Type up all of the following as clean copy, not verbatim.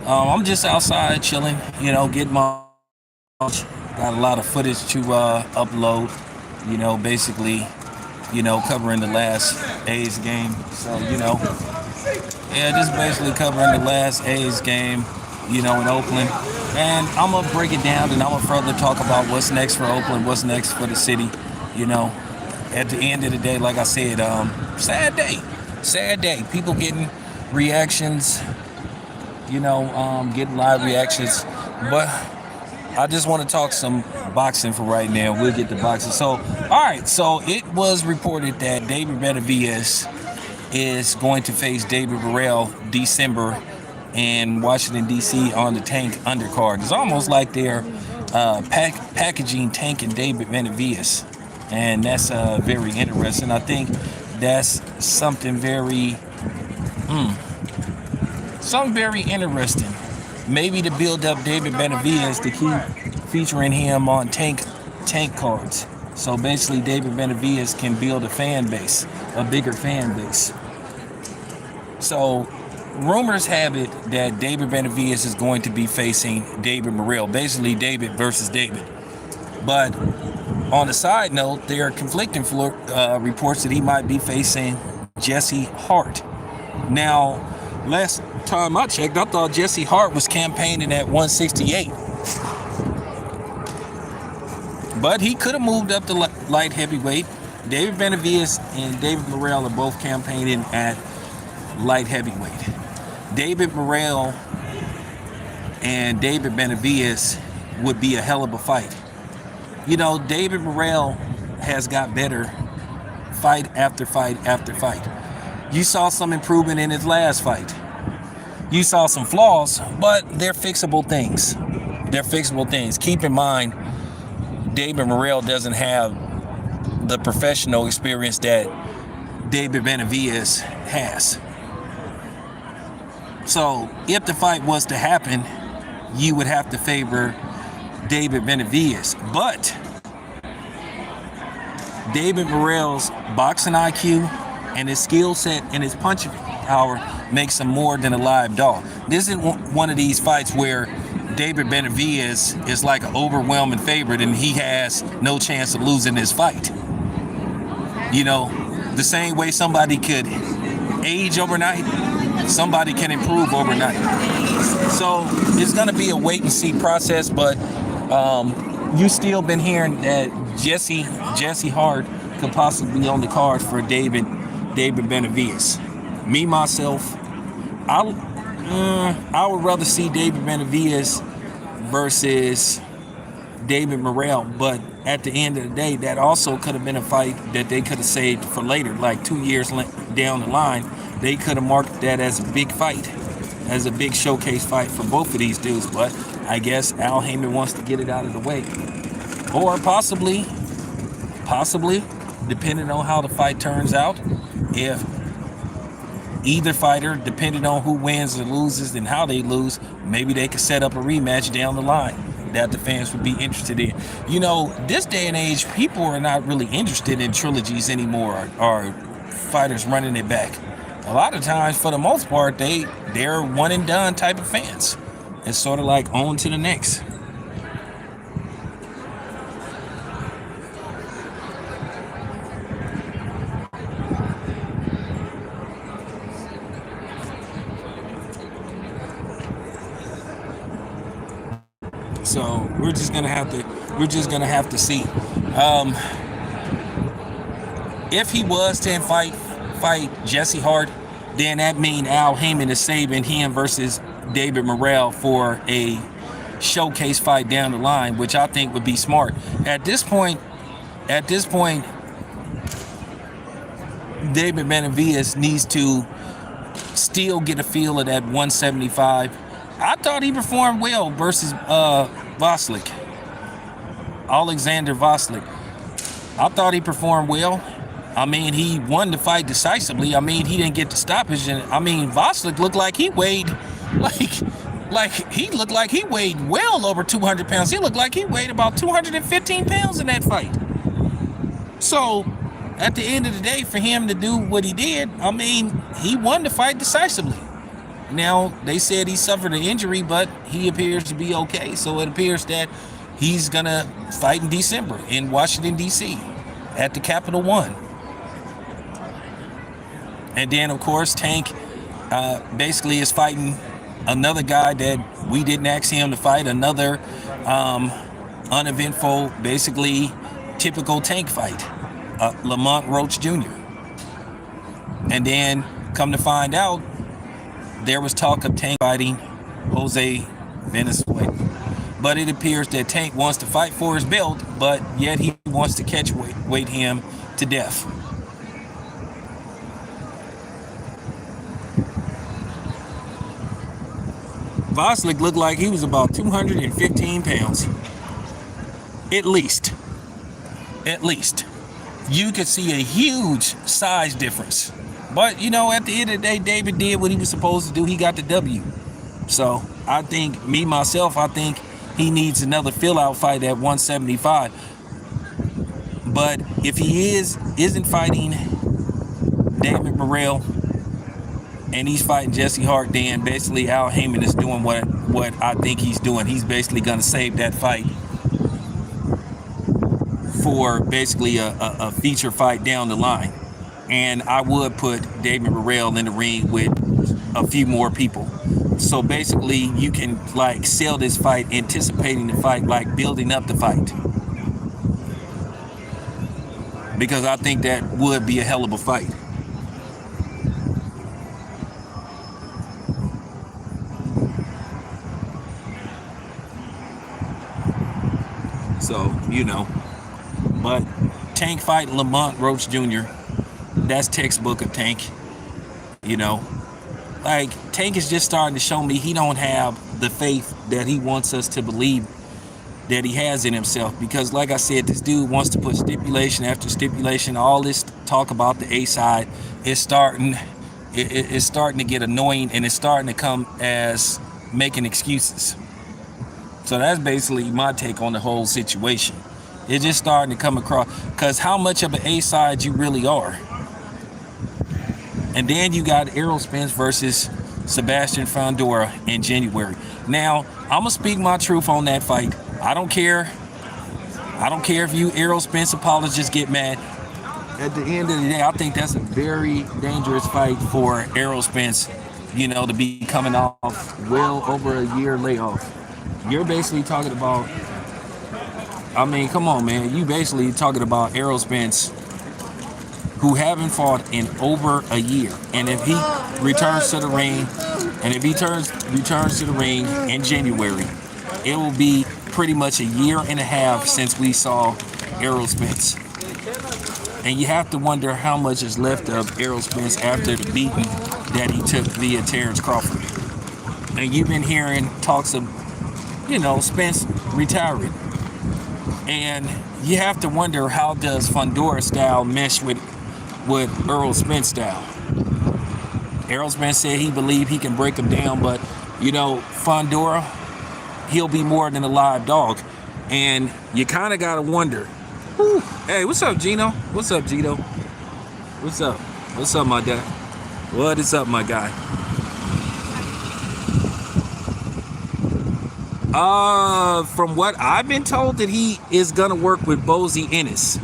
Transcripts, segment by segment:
I'm just outside chilling, getting my got a lot of footage to upload, basically, covering the last A's game. So, yeah, just basically covering the last A's game, in Oakland. And I'm going to break it down and I'm going to further talk about what's next for Oakland, what's next for the city, you know. At the end of the day, like I said, sad day. Sad day. People getting reactions, getting live reactions. But I just want to talk some boxing for right now. We'll get to boxing. So, all right. So it was reported that David Benavidez is going to face David Burrell December in Washington, D.C. on the Tank undercard. It's almost like they're packaging Tank and David Benavidez. And that's very interesting. I think that's something very interesting. Maybe to build up David Benavidez to keep featuring him on tank cards. So basically David Benavidez can build a fan base, a bigger fan base. So rumors have it that David Benavidez is going to be facing David Burrell, basically David versus David. But on a side note, there are conflicting reports that he might be facing Jesse Hart. Now, last time I checked, I thought Jesse Hart was campaigning at 168. But he could have moved up to light heavyweight. David Benavidez and David Burrell are both campaigning at light heavyweight. David Burrell and David Benavidez would be a hell of a fight. David Burrell has got better fight after fight after fight. You saw some improvement in his last fight. You saw some flaws, but they're fixable things. They're fixable things. Keep in mind, David Burrell doesn't have the professional experience that David Benavidez has. So if the fight was to happen, you would have to favor David Benavidez. But David Burrell's boxing IQ and his skill set and his punching power makes him more than a live dog. This isn't one of these fights where David Benavidez is like an overwhelming favorite and he has no chance of losing this fight. The same way somebody could age overnight, somebody can improve overnight. So it's going to be a wait and see process, but you still been hearing that Jesse Hart could possibly be on the card for David Benavidez. Me, myself, I would rather see David Benavidez versus David Burrell, but at the end of the day, that also could have been a fight that they could have saved for later, like 2 years down the line. They could have marked that as a big fight, as a big showcase fight for both of these dudes, but I guess Al Heyman wants to get it out of the way. Or possibly, depending on how the fight turns out, if either fighter, depending on who wins or loses and how they lose, maybe they could set up a rematch down the line that the fans would be interested in. This day and age, people are not really interested in trilogies anymore, or fighters running it back. A lot of times, for the most part, they're one and done type of fans. It's sort of like on to the next. So we're just gonna have to see. If he was to fight Jesse Hart, then that means Al Heyman is saving him versus David Burrell for a showcase fight down the line, which I think would be smart. At this point, David Benavidez needs to still get a feel of that 175. I thought he performed well versus Alexander Vasily. I thought he performed well. He won the fight decisively. He didn't get the stoppage. And Vasily looked like he weighed well over 200 pounds. He looked like he weighed about 215 pounds in that fight. So at the end of the day, for him to do what he did, he won the fight decisively. Now, they said he suffered an injury, but he appears to be okay. So it appears that he's going to fight in December in Washington, D.C. at the Capital One. And then, of course, Tank basically is fighting another guy that we didn't ask him to fight, another uneventful, basically typical Tank fight, Lamont Roach Jr. And then, come to find out, there was talk of Tank fighting Jose Venezuela. But it appears that Tank wants to fight for his belt, but yet he wants to catch weight him to death. Voslik looked like he was about 215 pounds. At least. You could see a huge size difference. But, you know, at the end of the day, David did what he was supposed to do. He got the W. So, I think, I think he needs another fill-out fight at 175. But if he isn't fighting David Morrell and he's fighting Jesse Hart, then basically Al Heyman is doing what I think he's doing. He's basically going to save that fight for basically a feature fight down the line. And I would put David Morrell in the ring with a few more people. So basically you can like sell this fight, anticipating the fight, like building up the fight. Because I think that would be a hell of a fight. So, you know, but Tank fight Lamont Roach Jr., that's textbook of Tank. You know, like Tank is just starting to show me he don't have the faith that he wants us to believe that he has in himself. Because like I said, this dude wants to put stipulation after stipulation. All this talk about the A side is starting to get annoying, and it's starting to come as making excuses. So that's basically my take on the whole situation. It's just starting to come across, because how much of an A side you really are. And then you got Errol Spence versus Sebastian Fundora in January. Now, I'm going to speak my truth on that fight. I don't care if you Errol Spence apologists get mad. At the end of the day, I think that's a very dangerous fight for Errol Spence, you know, to be coming off well over a year layoff. You're basically talking about, I mean, come on, man. You basically talking about Errol Spence, who haven't fought in over a year. And if he returns to the ring, returns to the ring in January, it will be pretty much a year and a half since we saw Errol Spence. And you have to wonder how much is left of Errol Spence after the beating that he took via Terrence Crawford. And you've been hearing talks of, you know, Spence retiring. And you have to wonder, how does Fundora style mesh with Errol Spence style? Errol Spence said he believed he can break him down, but, you know, Fundora, he'll be more than a live dog. And you kind of got to wonder. Whew. Hey, what's up, Gino? What's up, Gino? What's up? What's up, my dad? What is up, my guy? From what I've been told, that he is gonna work with Bozy Ennis.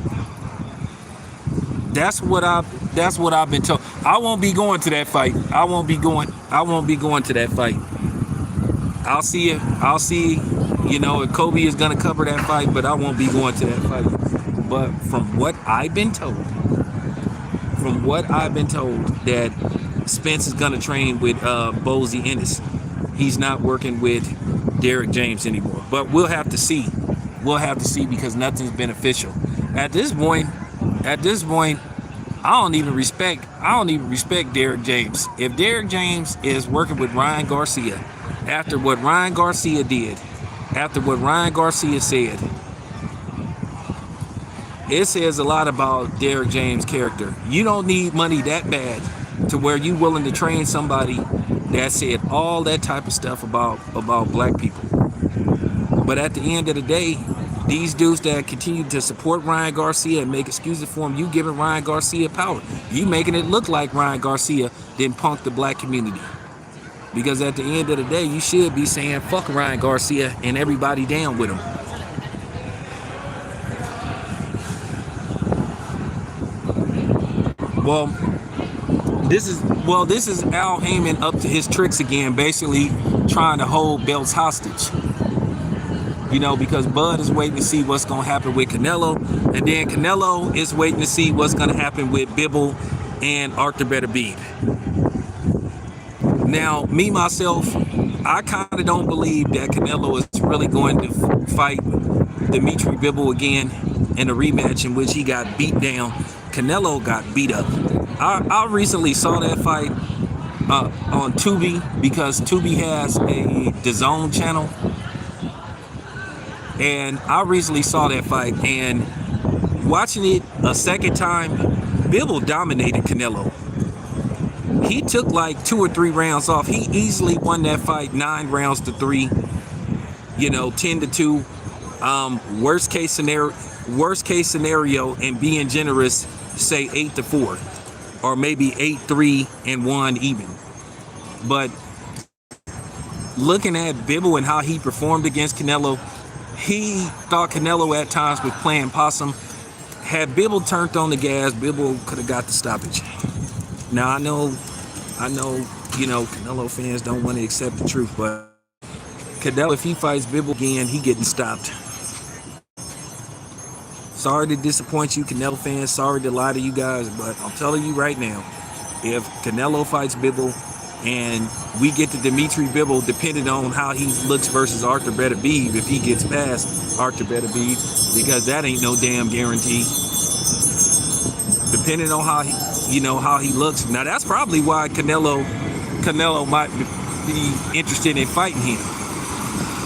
That's what I've been told. I won't be going to that fight. I won't be going to that fight. I'll see, you know, if Kobe is gonna cover that fight, but I won't be going to that fight. But from what I've been told, that Spence is gonna train with Bozy Ennis. He's not working with Derek James anymore. But we'll have to see. Because nothing's been official. At this point, I don't even respect Derek James. If Derek James is working with Ryan Garcia, after what Ryan Garcia did, after what Ryan Garcia said, it says a lot about Derek James' character. You don't need money that bad to where you willing to train somebody that said all that type of stuff about black people. But at the end of the day, these dudes that continue to support Ryan Garcia and make excuses for him, you giving Ryan Garcia power. You making it look like Ryan Garcia didn't punk the black community. Because at the end of the day, you should be saying fuck Ryan Garcia and everybody down with him. Well, this is Al Heyman up to his tricks again, basically trying to hold belts hostage. You know, because Bud is waiting to see what's going to happen with Canelo, and then Canelo is waiting to see what's going to happen with Bivol and Arthur Benavidez. Now, me, myself, I kind of don't believe that Canelo is really going to fight Dimitri Bivol again in a rematch in which he got beat down. Canelo got beat up. I recently saw that fight on Tubi, because Tubi has a DAZN channel. And I recently saw that fight, and watching it a second time, Bivol dominated Canelo. He took like 2 or 3 rounds off. He easily won that fight 9 rounds to 3, 10-2. Worst case scenario, and being generous, say 8-4, or maybe 8-3 and 1 even. But looking at Bivol and how he performed against Canelo, he thought Canelo at times was playing possum. Had Bivol turned on the gas, Bivol could have got the stoppage. Now I know, Canelo fans don't want to accept the truth, but Canelo, if he fights Bivol again, he getting stopped. Sorry to disappoint you, Canelo fans. Sorry to lie to you guys, but I'm telling you right now, if Canelo fights Bivol and we get to Dimitri Bivol, depending on how he looks versus Arthur Benavidez, if he gets past Arthur Benavidez, because that ain't no damn guarantee. Depending on how he looks. Now that's probably why Canelo might be interested in fighting him,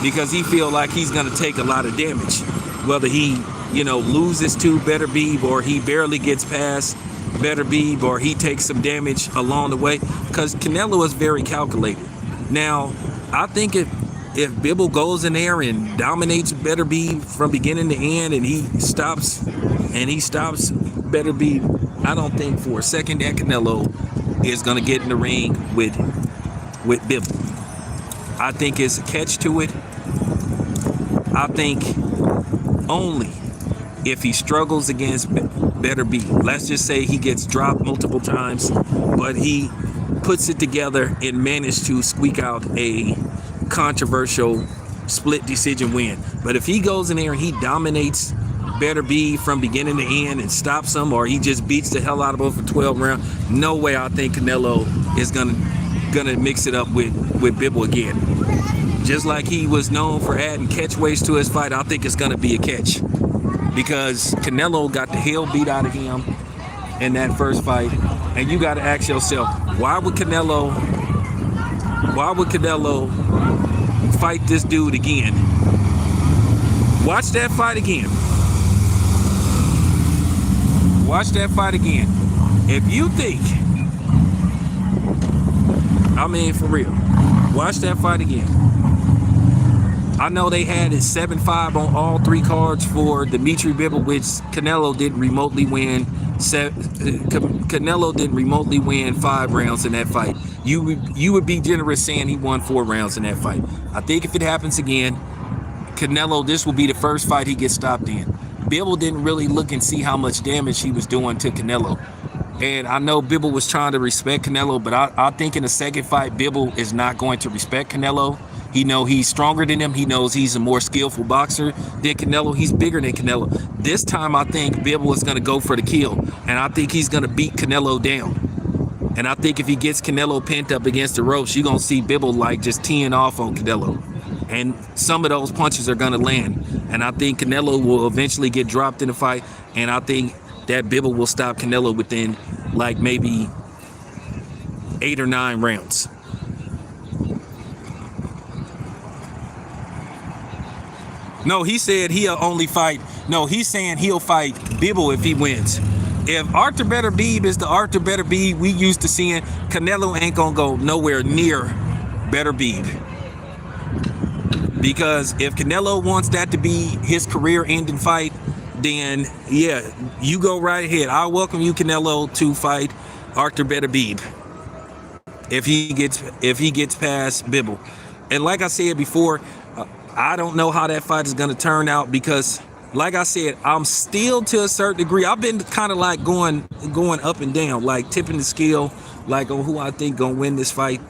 because he feel like he's gonna take a lot of damage, whether he loses to Benavidez, or he barely gets past Benavidez, or he takes some damage along the way, because Canelo is very calculated. Now, I think if Bivol goes in there and dominates Benavidez from beginning to end, and he stops Benavidez, I don't think for a second that Canelo is going to get in the ring with Bivol. I think it's a catch to it. I think only if he struggles against Benavidez, let's just say he gets dropped multiple times, but he puts it together and managed to squeak out a controversial split decision win. But if he goes in there and he dominates Benavidez from beginning to end and stops him, or he just beats the hell out of him for 12 rounds, no way I think Canelo is gonna mix it up with Bivol again. Just like he was known for adding catchweights to his fight, I think it's gonna be a catch, because Canelo got the hell beat out of him in that first fight. And you got to ask yourself, why would Canelo fight this dude again? Watch that fight again. Watch that fight again. If you think, for real, watch that fight again. I know they had it 7-5 on all 3 cards for Dimitri Bivol, which Canelo didn't remotely win. Canelo didn't remotely win 5 rounds in that fight. You would be generous saying he won 4 rounds in that fight. I think if it happens again, Canelo, this will be the first fight he gets stopped in. Bivol didn't really look and see how much damage he was doing to Canelo. And I know Bivol was trying to respect Canelo, but I think in the second fight, Bivol is not going to respect Canelo. He knows he's stronger than him. He knows he's a more skillful boxer than Canelo. He's bigger than Canelo. This time, I think Bivol is going to go for the kill. And I think he's going to beat Canelo down. And I think if he gets Canelo pent up against the ropes, you're going to see Bivol like just teeing off on Canelo. And some of those punches are going to land. And I think Canelo will eventually get dropped in the fight. And I think that Bivol will stop Canelo within like maybe 8 or 9 rounds. No, he said he'll only fight. No, he's saying he'll fight Bivol if he wins. If Arthur Benavidez is the Arthur Benavidez we used to seeing, Canelo ain't gonna go nowhere near Benavidez. Because if Canelo wants that to be his career-ending fight, then yeah, you go right ahead. I welcome you, Canelo, to fight Arthur Benavidez. if he gets past Bivol. And like I said before, I don't know how that fight is going to turn out because, like I said, I'm still to a certain degree. I've been kind of like going up and down, like tipping the scale, like on who I think gonna win this fight.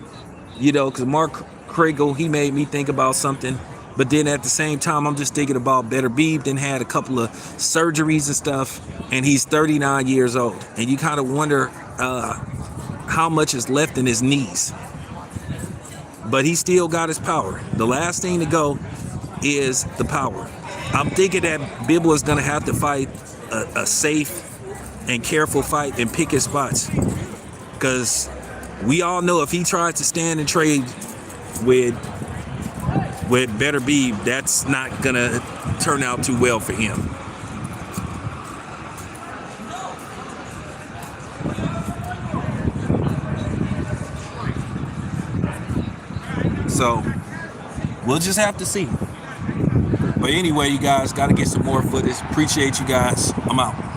You know, because Mark Kriegel, he made me think about something. But then at the same time, I'm just thinking about Benavidez. Then had a couple of surgeries and stuff, and he's 39 years old. And you kind of wonder how much is left in his knees. But he still got his power. The last thing to go is the power. I'm thinking that Bivol is going to have to fight a safe and careful fight and pick his spots. Because we all know if he tries to stand and trade with Benavidez, that's not going to turn out too well for him. So we'll just have to see. But anyway, you guys got to get some more footage. Appreciate you guys. I'm out.